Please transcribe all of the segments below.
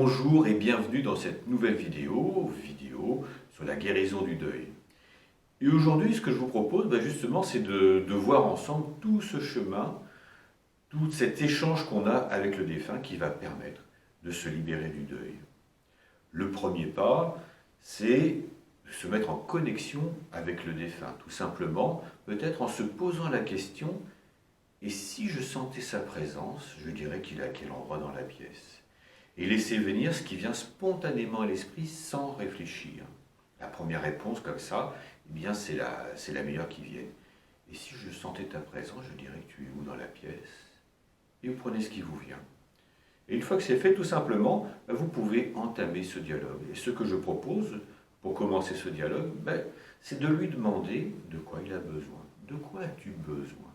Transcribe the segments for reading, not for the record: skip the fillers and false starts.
Bonjour et bienvenue dans cette nouvelle vidéo sur la guérison du deuil. Et aujourd'hui, ce que je vous propose, justement, c'est de voir ensemble tout ce chemin, tout cet échange qu'on a avec le défunt qui va permettre de se libérer du deuil. Le premier pas, c'est de se mettre en connexion avec le défunt, tout simplement, peut-être en se posant la question, et si je sentais sa présence, je dirais qu'il est à quel endroit dans la pièce? Et laisser venir ce qui vient spontanément à l'esprit sans réfléchir. La première réponse comme ça, eh bien c'est la meilleure qui vienne. Et si je sentais ta présence, je dirais que tu es où dans la pièce? Et vous prenez ce qui vous vient. Et une fois que c'est fait, tout simplement, vous pouvez entamer ce dialogue. Et ce que je propose pour commencer ce dialogue, c'est de lui demander de quoi il a besoin. De quoi as-tu besoin?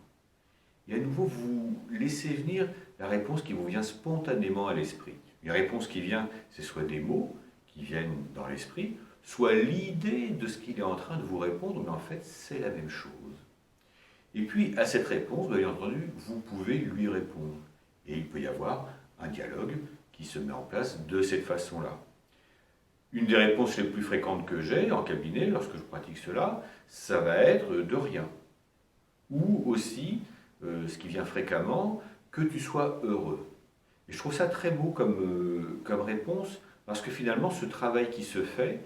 Et à nouveau, vous laissez venir la réponse qui vous vient spontanément à l'esprit. Une réponse qui vient, c'est soit des mots qui viennent dans l'esprit, soit l'idée de ce qu'il est en train de vous répondre, mais en fait, c'est la même chose. Et puis, à cette réponse, bien entendu, vous pouvez lui répondre. Et il peut y avoir un dialogue qui se met en place de cette façon-là. Une des réponses les plus fréquentes que j'ai en cabinet, lorsque je pratique cela, ça va être de rien. Ou aussi, ce qui vient fréquemment, que tu sois heureux. Et je trouve ça très beau comme réponse, parce que finalement, ce travail qui se fait,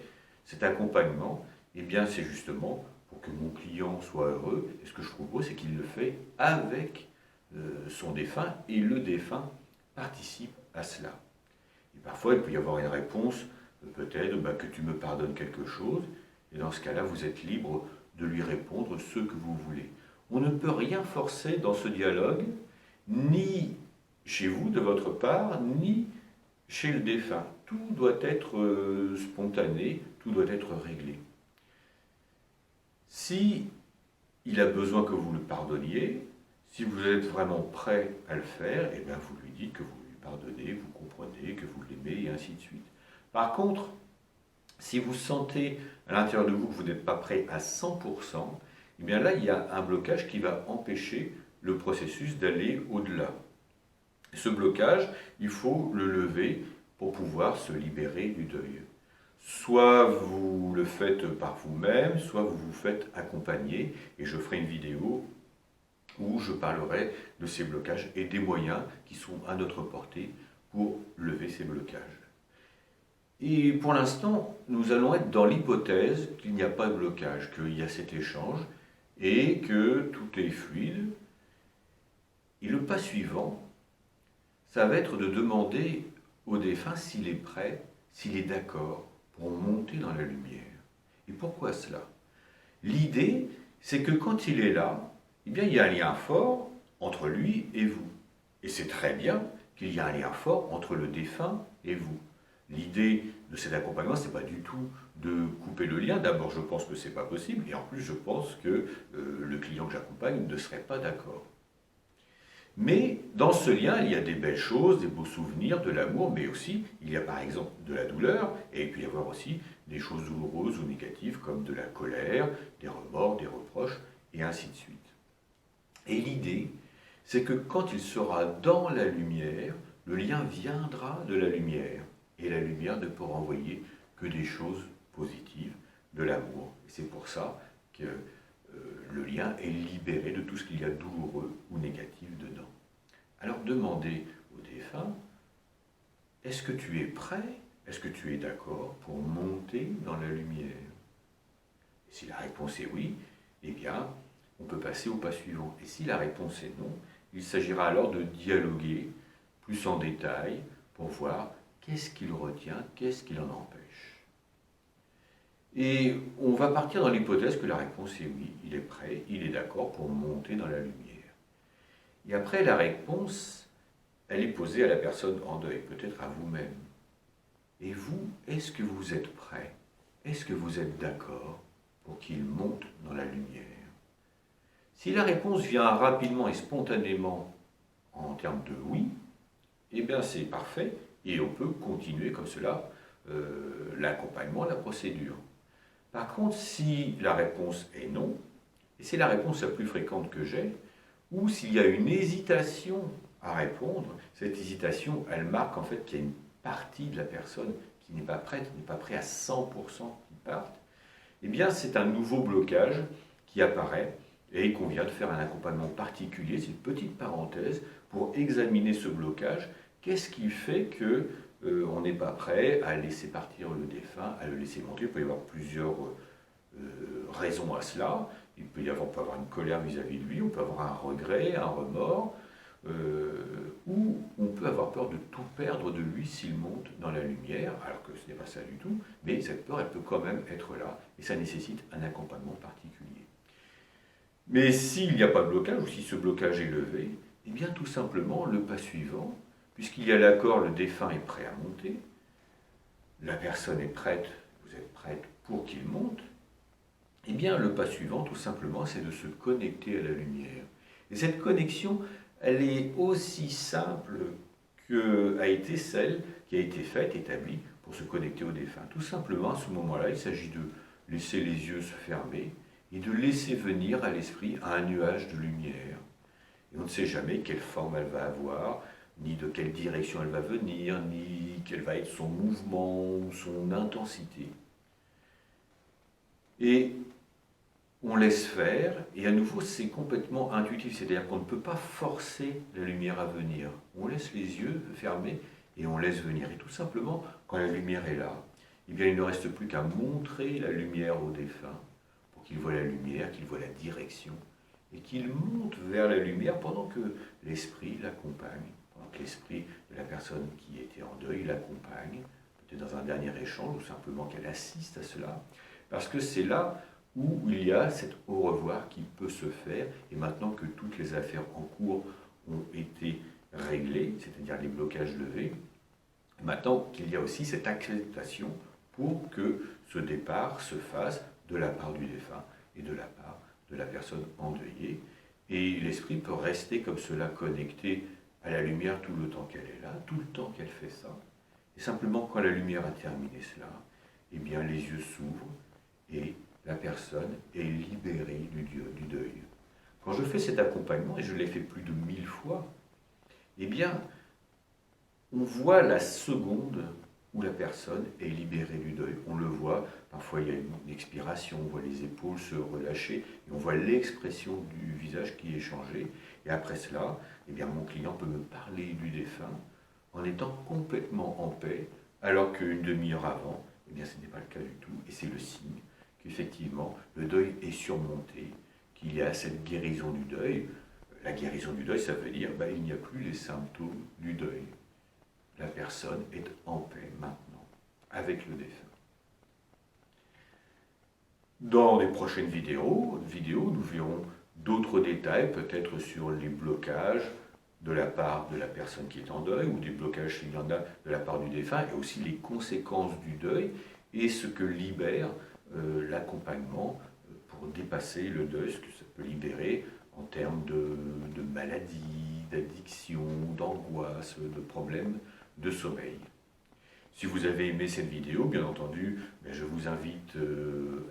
cet accompagnement, eh bien, c'est justement pour que mon client soit heureux. Et ce que je propose, c'est qu'il le fait avec son défunt, et le défunt participe à cela. Et parfois, il peut y avoir une réponse, peut-être que tu me pardonnes quelque chose, et dans ce cas-là, vous êtes libre de lui répondre ce que vous voulez. On ne peut rien forcer dans ce dialogue, ni chez vous, de votre part, ni chez le défunt. Tout doit être spontané, tout doit être réglé. Si il a besoin que vous le pardonniez, si vous êtes vraiment prêt à le faire, eh bien vous lui dites que vous lui pardonnez, vous comprenez, que vous l'aimez, et ainsi de suite. Par contre, si vous sentez à l'intérieur de vous que vous n'êtes pas prêt à 100%, eh bien là, il y a un blocage qui va empêcher le processus d'aller au-delà. Ce blocage, il faut le lever pour pouvoir se libérer du deuil. Soit vous le faites par vous-même, soit vous vous faites accompagner, et je ferai une vidéo où je parlerai de ces blocages et des moyens qui sont à notre portée pour lever ces blocages. Et pour l'instant, nous allons être dans l'hypothèse qu'il n'y a pas de blocage, qu'il y a cet échange et que tout est fluide. Et le pas suivant, ça va être de demander au défunt s'il est prêt, s'il est d'accord pour monter dans la lumière. Et pourquoi cela? L'idée, c'est que quand il est là, eh bien, il y a un lien fort entre lui et vous. Et c'est très bien qu'il y a un lien fort entre le défunt et vous. L'idée de cet accompagnement, ce n'est pas du tout de couper le lien. D'abord, je pense que ce n'est pas possible. Et en plus, je pense que le client que j'accompagne ne serait pas d'accord. Mais dans ce lien, il y a des belles choses, des beaux souvenirs, de l'amour, mais aussi, il y a par exemple de la douleur, et il peut y avoir aussi des choses douloureuses ou négatives, comme de la colère, des remords, des reproches, et ainsi de suite. Et l'idée, c'est que quand il sera dans la lumière, le lien viendra de la lumière. Et la lumière ne peut renvoyer que des choses positives, de l'amour. Et c'est pour ça que le lien est libéré de tout ce qu'il y a de douloureux ou négatif dedans. Alors demandez au défunt, est-ce que tu es prêt? Est-ce que tu es d'accord pour monter dans la lumière? Et si la réponse est oui, eh bien, on peut passer au pas suivant. Et si la réponse est non, il s'agira alors de dialoguer plus en détail pour voir qu'est-ce qu'il retient, qu'est-ce qu'il en empêche. Et on va partir dans l'hypothèse que la réponse est oui, il est prêt, il est d'accord pour monter dans la lumière. Et après, la réponse, elle est posée à la personne en deuil, peut-être à vous-même. Et vous, est-ce que vous êtes prêt? Est-ce que vous êtes d'accord pour qu'il monte dans la lumière? Si la réponse vient rapidement et spontanément en termes de oui, eh bien c'est parfait et on peut continuer comme cela l'accompagnement, la procédure. Par contre, si la réponse est non, et c'est la réponse la plus fréquente que j'ai, ou s'il y a une hésitation à répondre, cette hésitation, elle marque en fait qu'il y a une partie de la personne qui n'est pas prête, n'est pas prêt à 100% qu'il parte, eh bien c'est un nouveau blocage qui apparaît et qu'on vient de faire un accompagnement particulier, c'est une petite parenthèse, pour examiner ce blocage. Qu'est-ce qui fait que on n'est pas prêt à laisser partir le défunt, à le laisser monter? Il peut y avoir plusieurs raisons à cela. Il peut y avoir, on peut avoir une colère vis-à-vis de lui, on peut avoir un regret, un remords, ou on peut avoir peur de tout perdre de lui s'il monte dans la lumière, alors que ce n'est pas ça du tout, mais cette peur, elle peut quand même être là, et ça nécessite un accompagnement particulier. Mais s'il n'y a pas de blocage, ou si ce blocage est levé, eh bien tout simplement, le pas suivant, puisqu'il y a l'accord, le défunt est prêt à monter, la personne est prête, vous êtes prête pour qu'il monte, eh bien le pas suivant, tout simplement, c'est de se connecter à la lumière. Et cette connexion, elle est aussi simple qu'a été celle qui a été faite, établie, pour se connecter au défunt. Tout simplement, à ce moment-là, il s'agit de laisser les yeux se fermer et de laisser venir à l'esprit un nuage de lumière. Et on ne sait jamais quelle forme elle va avoir, ni de quelle direction elle va venir, ni quel va être son mouvement ou son intensité. Et on laisse faire, et à nouveau c'est complètement intuitif, c'est-à-dire qu'on ne peut pas forcer la lumière à venir. On laisse les yeux fermés et on laisse venir. Et tout simplement, quand la lumière est là, eh bien, il ne reste plus qu'à montrer la lumière au défunt, pour qu'il voit la lumière, qu'il voit la direction, et qu'il monte vers la lumière pendant que l'esprit l'accompagne, pendant que l'esprit de la personne qui était en deuil l'accompagne, peut-être dans un dernier échange, ou simplement qu'elle assiste à cela, parce que c'est là où il y a cet au revoir qui peut se faire, et maintenant que toutes les affaires en cours ont été réglées, c'est-à-dire les blocages levés, maintenant qu'il y a aussi cette acceptation pour que ce départ se fasse de la part du défunt et de la part de la personne endeuillée, et l'esprit peut rester comme cela connecté à la lumière tout le temps qu'elle est là, tout le temps qu'elle fait ça, et simplement quand la lumière a terminé cela, eh bien les yeux s'ouvrent et la personne est libérée du deuil. Quand je fais cet accompagnement, et je l'ai fait plus de 1000 fois, eh bien, on voit la seconde où la personne est libérée du deuil. On le voit, parfois il y a une expiration, on voit les épaules se relâcher, et on voit l'expression du visage qui est changée. Et après cela, eh bien, mon client peut me parler du défunt en étant complètement en paix, alors qu'une demi-heure avant, eh bien, ce n'est pas le cas du tout, et c'est le signe qu'effectivement, le deuil est surmonté, qu'il y a cette guérison du deuil. La guérison du deuil, ça veut dire il n'y a plus les symptômes du deuil. La personne est en paix maintenant, avec le défunt. Dans les prochaines vidéos, nous verrons d'autres détails, peut-être sur les blocages de la part de la personne qui est en deuil, ou des blocages s'il y en a de la part du défunt, et aussi les conséquences du deuil, et ce que libère l'accompagnement pour dépasser le deuil, ce que ça peut libérer en termes de maladies, d'addiction, d'angoisse, de problèmes de sommeil. Si vous avez aimé cette vidéo, bien entendu, je vous invite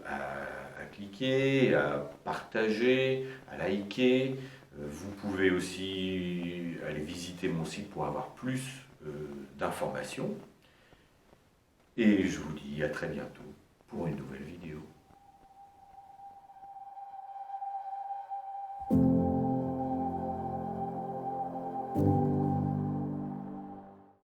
à cliquer, à partager, à liker. Vous pouvez aussi aller visiter mon site pour avoir plus d'informations. Et je vous dis à très bientôt pour une nouvelle vidéo.